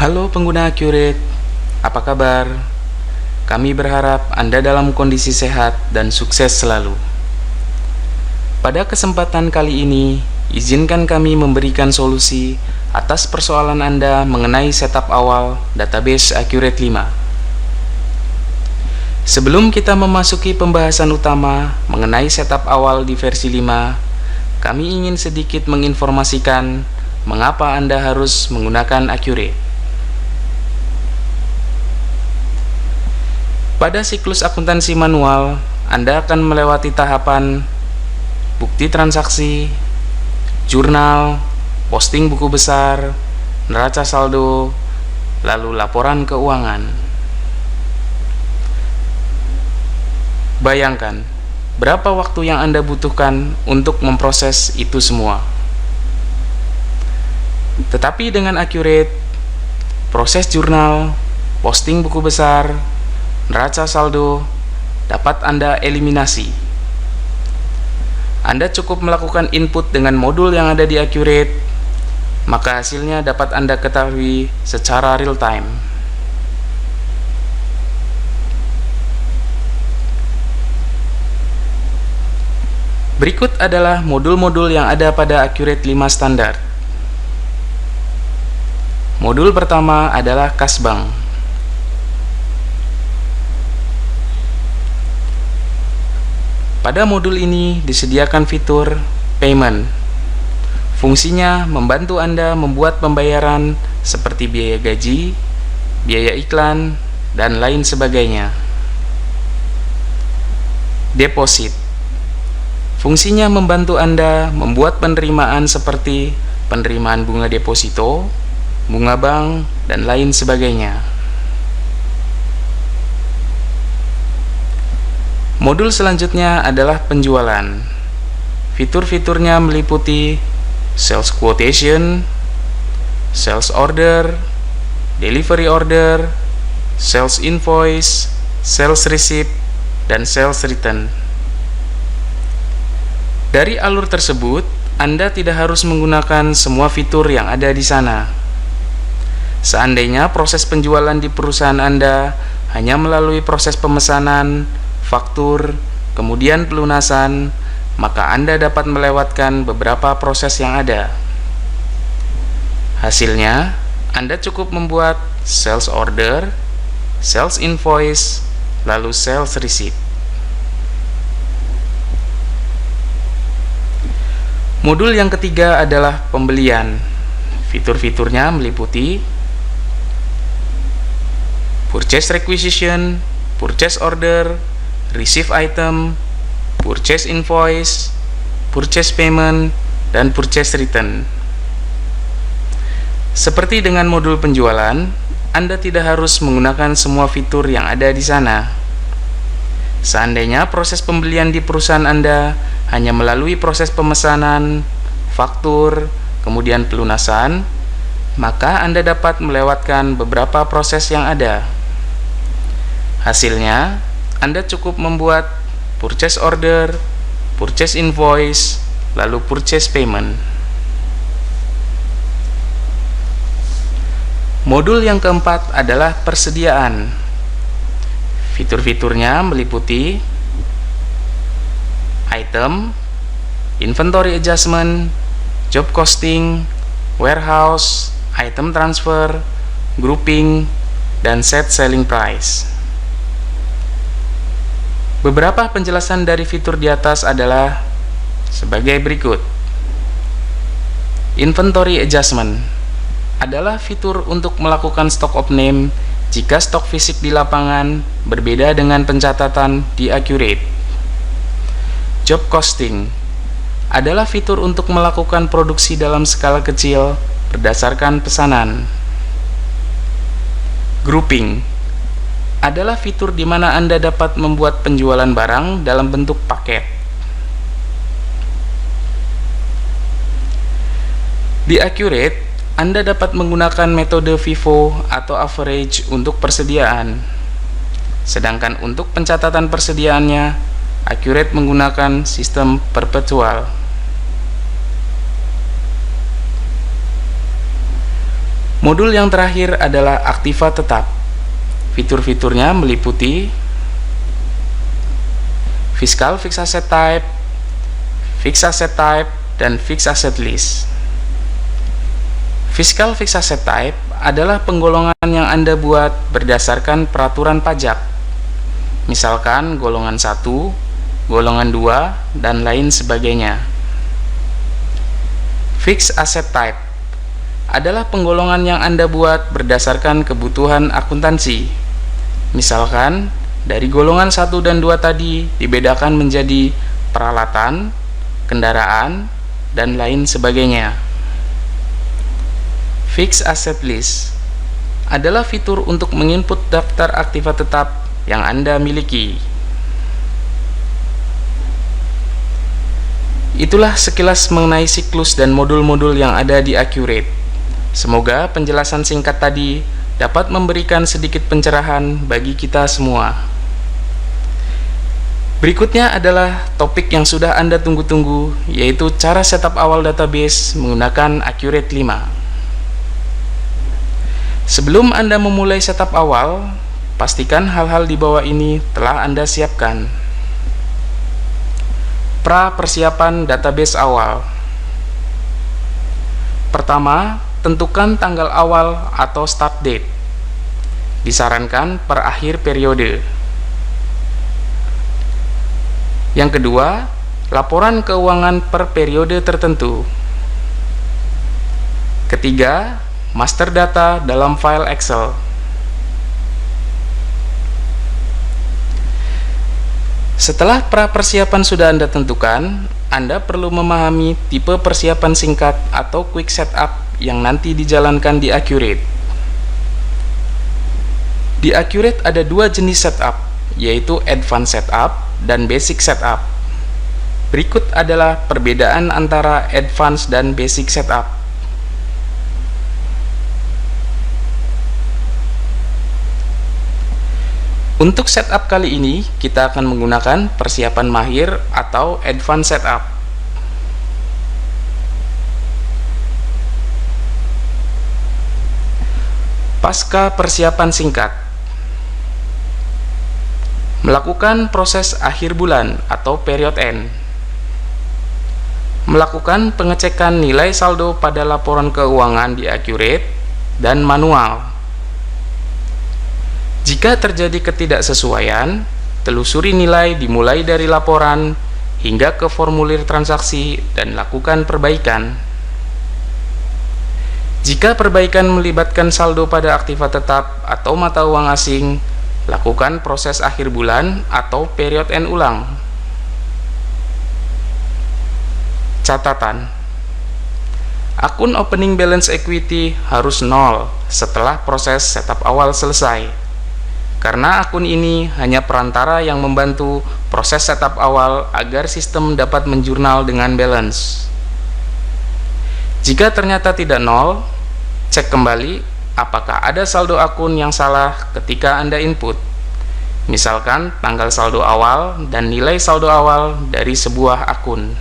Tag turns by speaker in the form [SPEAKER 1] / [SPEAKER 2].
[SPEAKER 1] Halo pengguna Accurate, apa kabar? Kami berharap Anda dalam kondisi sehat dan sukses selalu. Pada kesempatan kali ini, izinkan kami memberikan solusi atas persoalan Anda mengenai setup awal database Accurate 5. Sebelum kita memasuki pembahasan utama mengenai setup awal di versi 5, kami ingin sedikit menginformasikan mengapa Anda harus menggunakan Accurate. Pada siklus akuntansi manual, Anda akan melewati tahapan bukti transaksi, jurnal, posting buku besar, neraca saldo, lalu laporan keuangan. Bayangkan, berapa waktu yang Anda butuhkan untuk memproses itu semua. Tetapi dengan Accurate, proses jurnal, posting buku besar, neraca saldo dapat Anda eliminasi. Anda cukup melakukan input dengan modul yang ada di Accurate, maka hasilnya dapat Anda ketahui secara real time. Berikut adalah modul-modul yang ada pada Accurate 5 standar. Modul pertama adalah kas bank. Pada modul ini disediakan fitur payment. Fungsinya membantu Anda membuat pembayaran seperti biaya gaji, biaya iklan, dan lain sebagainya. Deposit. Fungsinya membantu Anda membuat penerimaan seperti penerimaan bunga deposito, bunga bank, dan lain sebagainya. Modul selanjutnya adalah penjualan. Fitur-fiturnya meliputi sales quotation, sales order, delivery order, sales invoice, sales receipt, dan sales return. Dari alur tersebut, Anda tidak harus menggunakan semua fitur yang ada di sana. Seandainya proses penjualan di perusahaan Anda hanya melalui proses pemesanan, faktur, kemudian pelunasan, maka Anda dapat melewatkan beberapa proses yang ada. Hasilnya, Anda cukup membuat sales order, sales invoice, lalu sales receipt. Modul yang ketiga adalah pembelian. Fitur-fiturnya meliputi purchase requisition, purchase order, receive item, purchase invoice, purchase payment, dan purchase return. Seperti dengan modul penjualan, Anda tidak harus menggunakan semua fitur yang ada di sana. Seandainya proses pembelian di perusahaan Anda hanya melalui proses pemesanan, faktur, kemudian pelunasan, maka Anda dapat melewatkan beberapa proses yang ada. Hasilnya, Anda cukup membuat purchase order, purchase invoice, lalu purchase payment. Modul yang keempat adalah persediaan. Fitur-fiturnya meliputi item, inventory adjustment, job costing, warehouse, item transfer, grouping, dan set selling price. Beberapa penjelasan dari fitur di atas adalah sebagai berikut. Inventory adjustment adalah fitur untuk melakukan stock of name jika stok fisik di lapangan berbeda dengan pencatatan di Accurate. Job costing adalah fitur untuk melakukan produksi dalam skala kecil berdasarkan pesanan. Grouping adalah fitur di mana Anda dapat membuat penjualan barang dalam bentuk paket. Di Accurate, Anda dapat menggunakan metode FIFO atau average untuk persediaan. Sedangkan untuk pencatatan persediaannya, Accurate menggunakan sistem perpetual. Modul yang terakhir adalah aktiva tetap. Fitur-fiturnya meliputi Fiscal Fixed Asset Type, Fixed Asset Type, dan Fixed Asset List. Fiscal Fixed Asset Type adalah penggolongan yang Anda buat berdasarkan peraturan pajak. Misalkan golongan 1, golongan 2, dan lain sebagainya. Fixed Asset Type adalah penggolongan yang Anda buat berdasarkan kebutuhan akuntansi. Misalkan, dari golongan 1 dan 2 tadi dibedakan menjadi peralatan, kendaraan, dan lain sebagainya. Fixed Asset List adalah fitur untuk menginput daftar aktiva tetap yang Anda miliki. Itulah sekilas mengenai siklus dan modul-modul yang ada di Accurate. Semoga penjelasan singkat tadi dapat memberikan sedikit pencerahan bagi kita semua. Berikutnya adalah topik yang sudah Anda tunggu-tunggu, yaitu cara setup awal database menggunakan Accurate 5. Sebelum Anda memulai setup awal, pastikan hal-hal di bawah ini telah Anda siapkan. Pra-persiapan database awal. Pertama, tentukan tanggal awal atau start date. Disarankan per akhir periode. Yang kedua, laporan keuangan per periode tertentu. Ketiga, master data dalam file Excel. Setelah pra-persiapan sudah Anda tentukan, Anda perlu memahami tipe persiapan singkat atau quick setup yang nanti dijalankan di Accurate. Di Accurate ada dua jenis setup, yaitu Advanced Setup dan Basic Setup. Berikut adalah perbedaan antara Advanced dan Basic Setup. Untuk setup kali ini, kita akan menggunakan persiapan mahir atau Advanced Setup. Pasca persiapan singkat. Melakukan proses akhir bulan atau period end. Melakukan pengecekan nilai saldo pada laporan keuangan di Accurate dan manual. Jika terjadi ketidaksesuaian, telusuri nilai dimulai dari laporan hingga ke formulir transaksi dan lakukan perbaikan. Jika perbaikan melibatkan saldo pada aktiva tetap atau mata uang asing, lakukan proses akhir bulan atau period end ulang. Catatan: akun opening balance equity harus nol setelah proses setup awal selesai, karena akun ini hanya perantara yang membantu proses setup awal agar sistem dapat menjurnal dengan balance. Jika ternyata tidak nol, cek kembali apakah ada saldo akun yang salah ketika Anda input. Misalkan tanggal saldo awal dan nilai saldo awal dari sebuah akun.